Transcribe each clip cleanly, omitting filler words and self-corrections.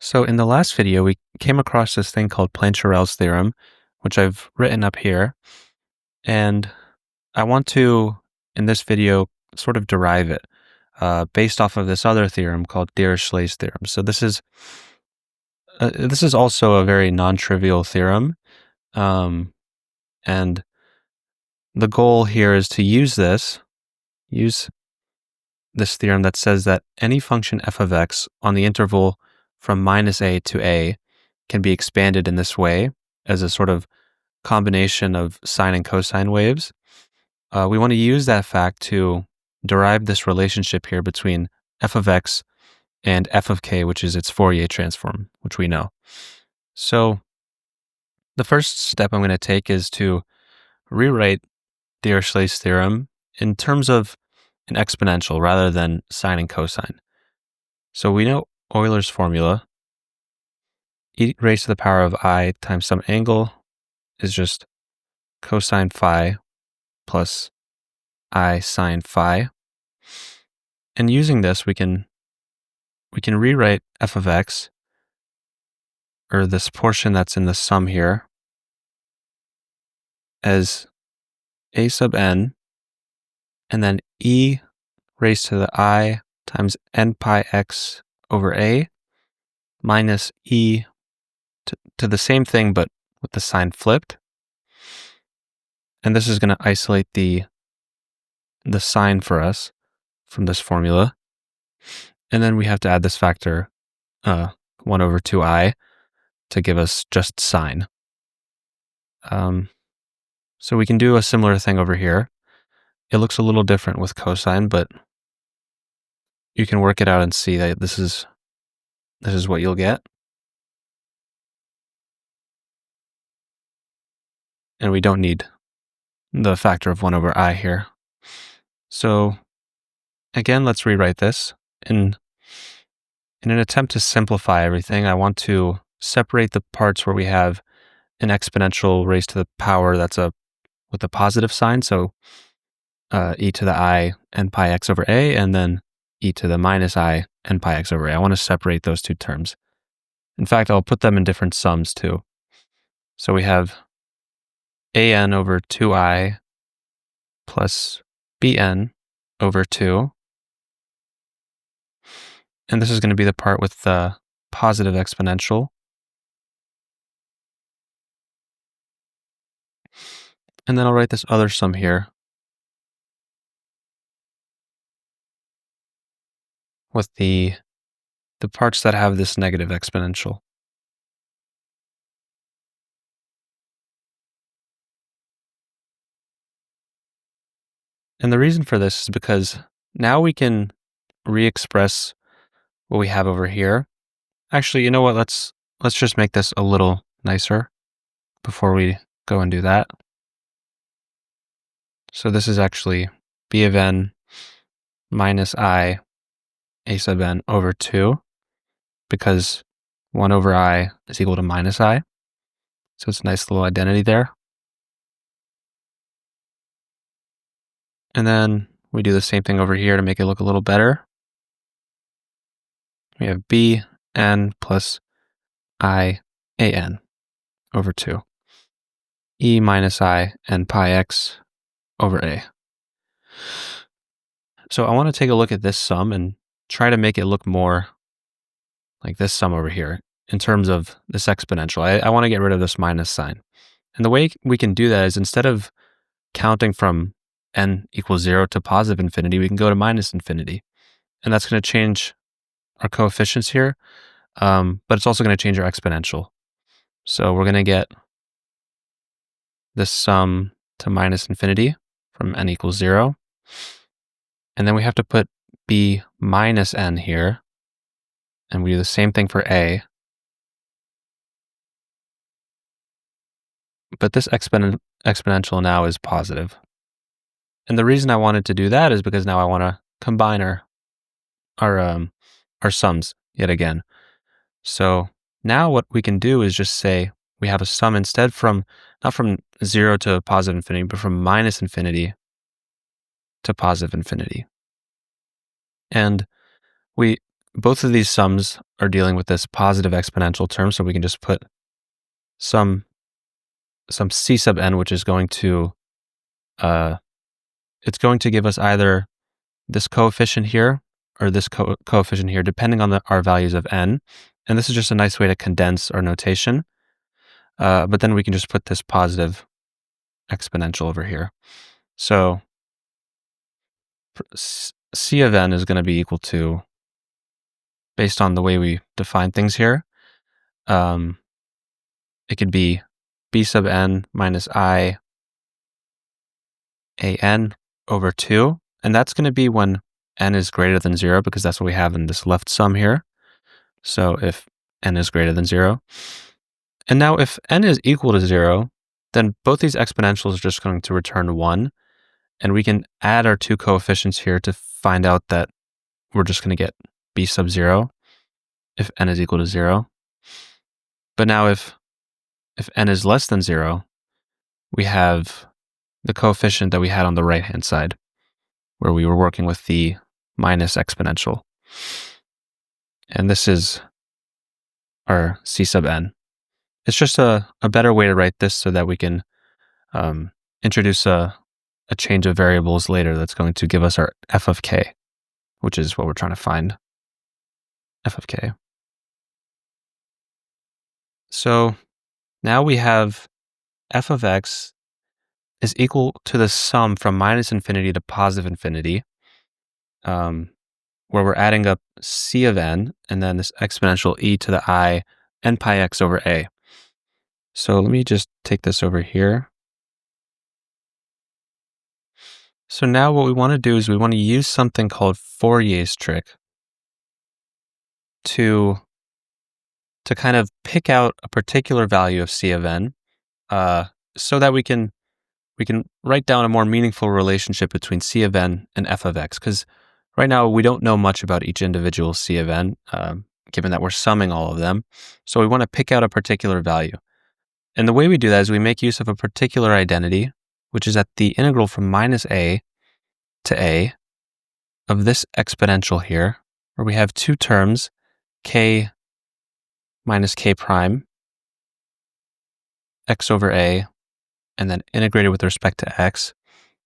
So in the last video, we came across this thing called Plancherel's theorem, which I've written up here. And I want to, in this video, sort of derive it based off of this other theorem called Dirichlet's theorem. So this is also a very non-trivial theorem. And the goal here is to use this theorem that says that any function f of x on the interval from minus a to a can be expanded in this way as a sort of combination of sine and cosine waves. We want to use that fact to derive this relationship here between f of x and f of k, which is its Fourier transform, which we know. So the first step I'm going to take is to rewrite Dirichlet's theorem in terms of an exponential rather than sine and cosine. So we know Euler's formula, e raised to the power of I times some angle is just cosine phi plus I sine phi. And using this, we can rewrite f of x, or this portion that's in the sum here, as a sub n, and then e raised to the I times n pi x over a minus e to the same thing, but with the sign flipped. And this is going to isolate the sign for us from this formula. And then we have to add this factor 1 over 2i to give us just sine. So we can do a similar thing over here. It looks a little different with cosine, but you can work it out and see that this is what you'll get. And we don't need the factor of 1 over I here. So again, let's rewrite this. In an attempt to simplify everything, I want to separate the parts where we have an exponential raised to the power that's with a positive sign, so e to the I n pi x over a, and then e to the minus I n pi x over a. I want to separate those two terms. In fact, I'll put them in different sums too. So we have an over 2i plus bn over 2. And this is going to be the part with the positive exponential. And then I'll write this other sum here with the parts that have this negative exponential. And the reason for this is because now we can re-express what we have over here. Actually, you know what? Let's just make this a little nicer before we go and do that. So this is actually b of n minus I a sub n over 2, because 1 over I is equal to minus I. So it's a nice little identity there. And then we do the same thing over here to make it look a little better. We have b n plus I a n over 2. E minus I n pi x over a. So I want to take a look at this sum and try to make it look more like this sum over here in terms of this exponential. I want to get rid of this minus sign. And the way we can do that is, instead of counting from n equals 0 to positive infinity, we can go to minus infinity. And that's going to change our coefficients here, but it's also going to change our exponential. So we're going to get this sum to minus infinity from n equals 0. And then we have to put b minus n here. And we do the same thing for a. But this exponential now is positive. And the reason I wanted to do that is because now I want to combine our sums yet again. So now what we can do is just say we have a sum instead not from 0 to positive infinity, but from minus infinity to positive infinity. And we both of these sums are dealing with this positive exponential term, so we can just put some c sub n, which is going to it's going to give us either this coefficient here or this coefficient here, depending on our values of n. And this is just a nice way to condense our notation. But then we can just put this positive exponential over here. So c of n is going to be equal to, based on the way we define things here, it could be b sub n minus I a n over 2. And that's going to be when n is greater than 0, because that's what we have in this left sum here. So if n is greater than 0. And now if n is equal to 0, then both these exponentials are just going to return 1. And we can add our two coefficients here to find out that we're just going to get b sub 0 if n is equal to 0. But now if n is less than 0, we have the coefficient that we had on the right-hand side, where we were working with the minus exponential. And this is our c sub n. It's just a better way to write this so that we can introduce a change of variables later that's going to give us our f of k, which is what we're trying to find, f of k. So now we have f of x is equal to the sum from minus infinity to positive infinity, where we're adding up c of n and then this exponential e to the I n pi x over a. So let me just take this over here. So now what we want to do is we want to use something called Fourier's trick to kind of pick out a particular value of c of n, so that we can write down a more meaningful relationship between c of n and f of x. Because right now we don't know much about each individual c of n, given that we're summing all of them. So we want to pick out a particular value. And the way we do that is we make use of a particular identity, which is that the integral from minus a to a of this exponential here, where we have two terms, k minus k prime, x over a, and then integrated with respect to x.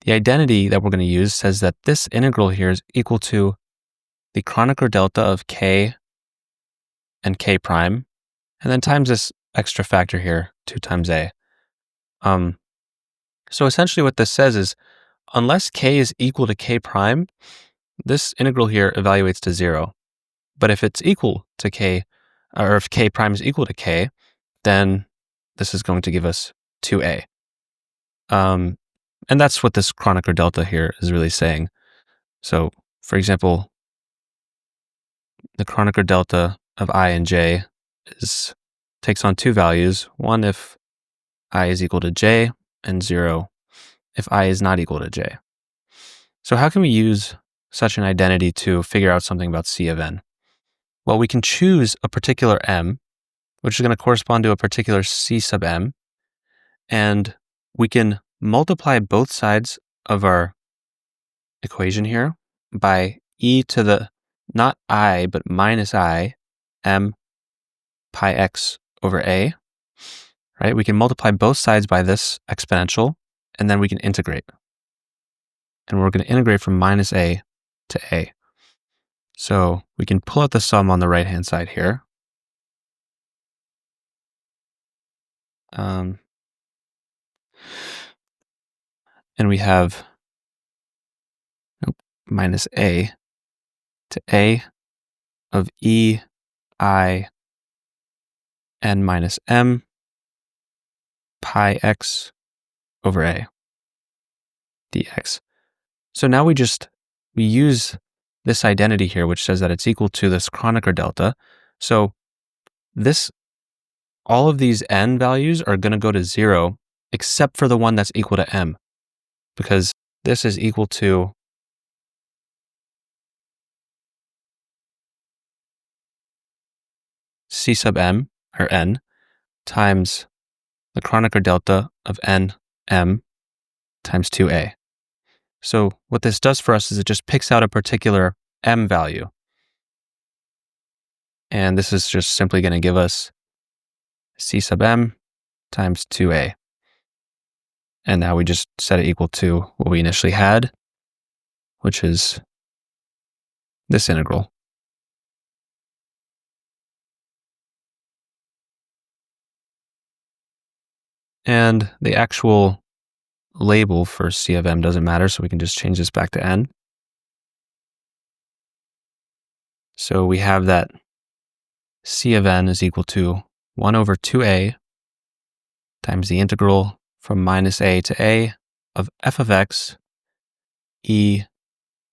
The identity that we're going to use says that this integral here is equal to the Kronecker delta of k and k prime, and then times this extra factor here, 2 times a. So essentially what this says is, unless k is equal to k prime, this integral here evaluates to 0. But if it's equal to k, or if k prime is equal to k, then this is going to give us 2a. And that's what this Kronecker delta here is really saying. So, for example, the Kronecker delta of I and j takes on two values. One if I is equal to j, and 0 if I is not equal to j. So how can we use such an identity to figure out something about c of n? Well, we can choose a particular m, which is going to correspond to a particular c sub m, and we can multiply both sides of our equation here by e to the, not I, but minus I, m pi x over a, right? We can multiply both sides by this exponential, and then we can integrate. And we're going to integrate from minus a to a. So we can pull out the sum on the right-hand side here. And we have minus a to a of e I n minus m pi x over a dx. So now we use this identity here, which says that it's equal to this Kronecker delta. So all of these n values are going to go to 0, except for the one that's equal to m, because this is equal to c sub m, or n, times the Kronecker delta of n m times 2a. So what this does for us is it just picks out a particular m value. And this is just simply going to give us C sub m times 2a. And now we just set it equal to what we initially had, which is this integral. And the actual label for C of m doesn't matter, so we can just change this back to n. So we have that C of n is equal to 1 over 2a times the integral from minus a to a of f of x e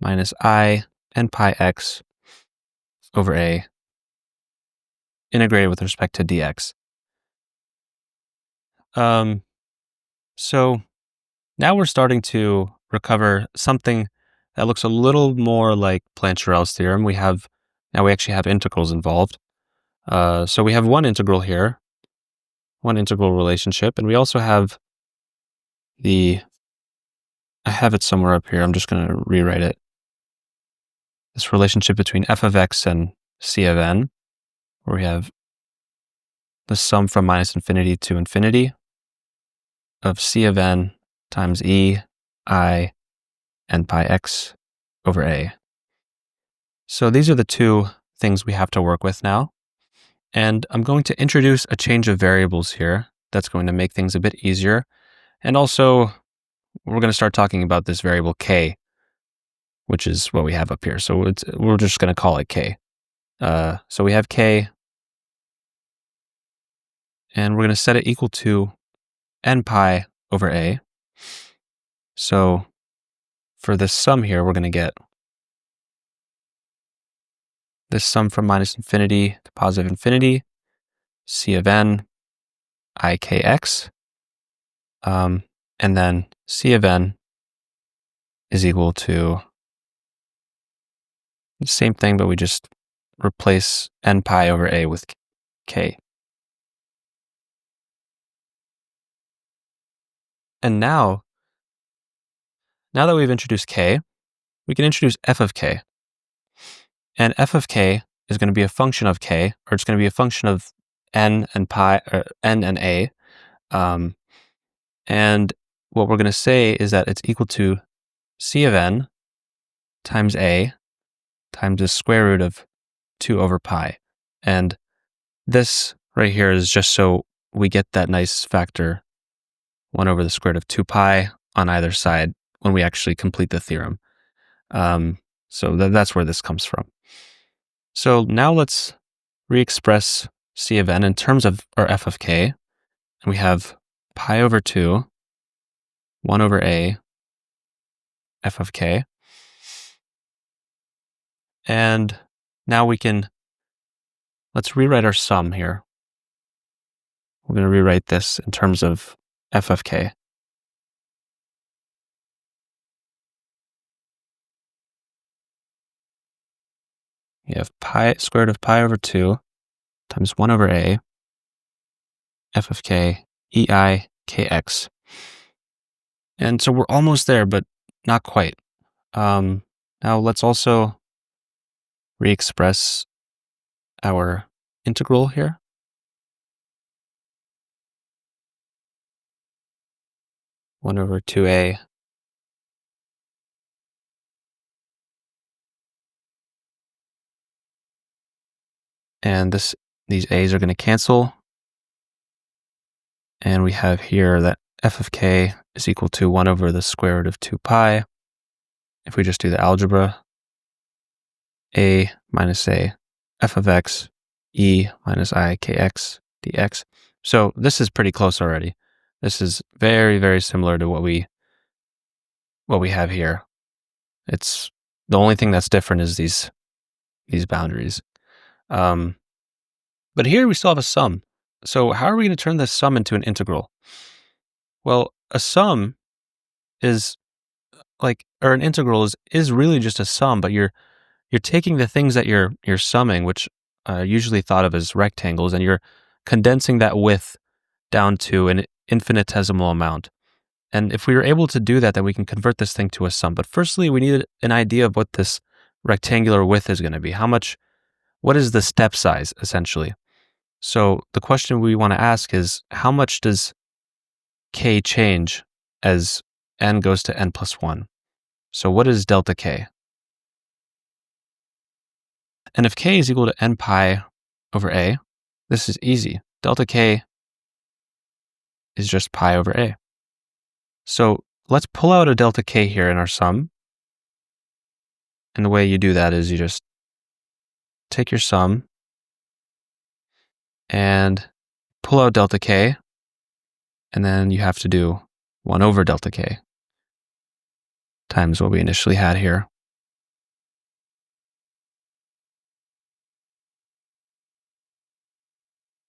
minus I n pi x over a integrated with respect to dx. So now we're starting to recover something that looks a little more like Plancherel's theorem. Now we actually have integrals involved. So we have one integral here, one integral relationship, and we also have I have it somewhere up here. I'm just going to rewrite it. This relationship between f of x and c of n, where we have the sum from minus infinity to infinity of c of n times e I n pi x over a. So these are the two things we have to work with now. And I'm going to introduce a change of variables here that's going to make things a bit easier. And also, we're going to start talking about this variable k, which is what we have up here. So we're just going to call it k. So we have k, and we're going to set it equal to n pi over a. So for this sum here, we're going to get this sum from minus infinity to positive infinity, c of n I kx, and then c of n is equal to the same thing, but we just replace n pi over a with k. And now that we've introduced k, we can introduce f of k. And f of k is going to be a function of k, or it's going to be a function of n and pi, or n and a. And what we're going to say is that it's equal to c of n times a times the square root of 2 over pi. And this right here is just so we get that nice factor 1 over the square root of 2 pi on either side when we actually complete the theorem. So that's where this comes from. So now let's re-express c of n in terms of our f of k. And we have pi over 2, 1 over a, f of k. And now let's rewrite our sum here. We're going to rewrite this in terms of f of k. You have square root of pi over 2 times 1 over a, f of k, ei kx. And so we're almost there, but not quite. Now let's also re-express our integral here. One over 2a and these a's are going to cancel. And we have here that f of k is equal to 1 over the square root of 2 pi. If we just do the algebra, a minus a, f of x, e minus I kx dx. So this is pretty close already. This is very, very similar to what we have here. It's the only thing that's different is these boundaries. But here we still have a sum. So how are we going to turn this sum into an integral? Well, a sum is or an integral is really just a sum, but you're taking the things that you're summing, which are usually thought of as rectangles, and you're condensing that width down to an infinitesimal amount. And if we were able to do that, then we can convert this thing to a sum. But firstly, we need an idea of what this rectangular width is going to be. How much what is the step size, essentially? So the question we want to ask is, how much does k change as n goes to n plus 1? So what is delta k? And if k is equal to n pi over a, this is easy. Delta k is just pi over a. So let's pull out a delta k here in our sum. And the way you do that is you just take your sum and pull out delta k, and then you have to do 1 over delta k times what we initially had here.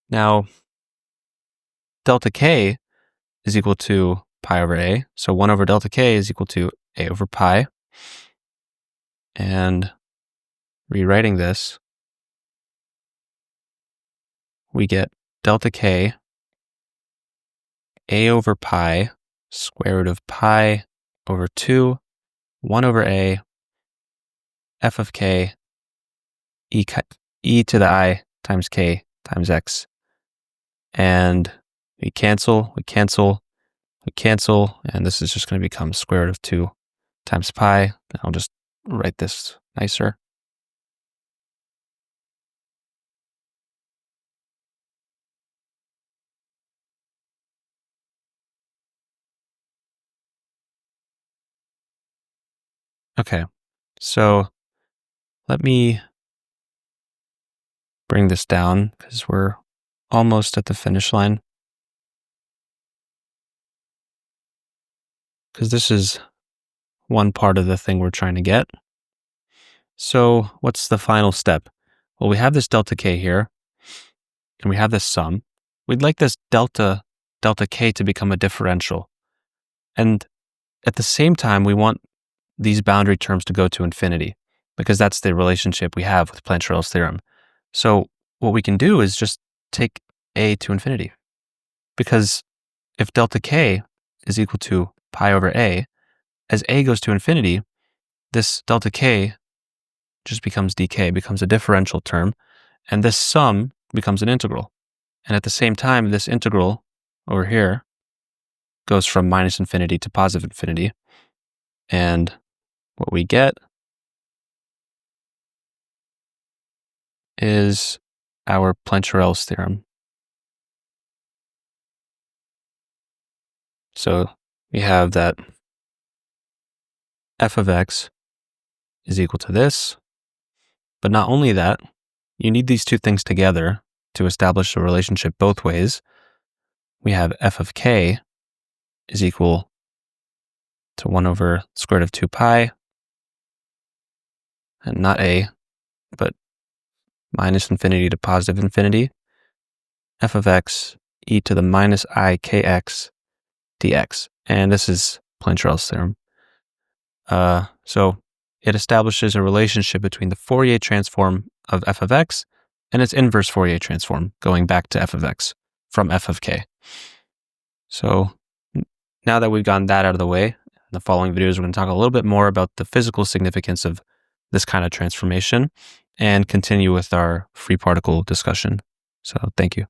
Now, delta k is equal to pi over a, so 1 over delta k is equal to a over pi. And rewriting this, we get delta k a over pi square root of pi over 2, 1 over a, f of k, e to the I times k times x. And we cancel, and this is just going to become square root of 2 times pi. I'll just write this nicer. Okay, so let me bring this down because we're almost at the finish line. Because this is one part of the thing we're trying to get. So what's the final step? Well, we have this delta k here, and we have this sum. We'd like this delta k to become a differential. And at the same time, we want these boundary terms to go to infinity, because that's the relationship we have with Plancherel's theorem. So what we can do is just take a to infinity. Because if delta k is equal to pi over a, as a goes to infinity, this delta k just becomes dk, becomes a differential term, and this sum becomes an integral. And at the same time, this integral over here goes from minus infinity to positive infinity. And what we get is our Plancherel's theorem. So we have that f of x is equal to this. But not only that, you need these two things together to establish a relationship both ways. We have f of k is equal to 1 over square root of 2 pi, and not a, but minus infinity to positive infinity, f of x e to the minus I kx dx. And this is Plancherel's theorem. So it establishes a relationship between the Fourier transform of f of x and its inverse Fourier transform, going back to f of x from f of k. So now that we've gotten that out of the way, in the following videos, we're going to talk a little bit more about the physical significance of this kind of transformation and continue with our free particle discussion. So thank you.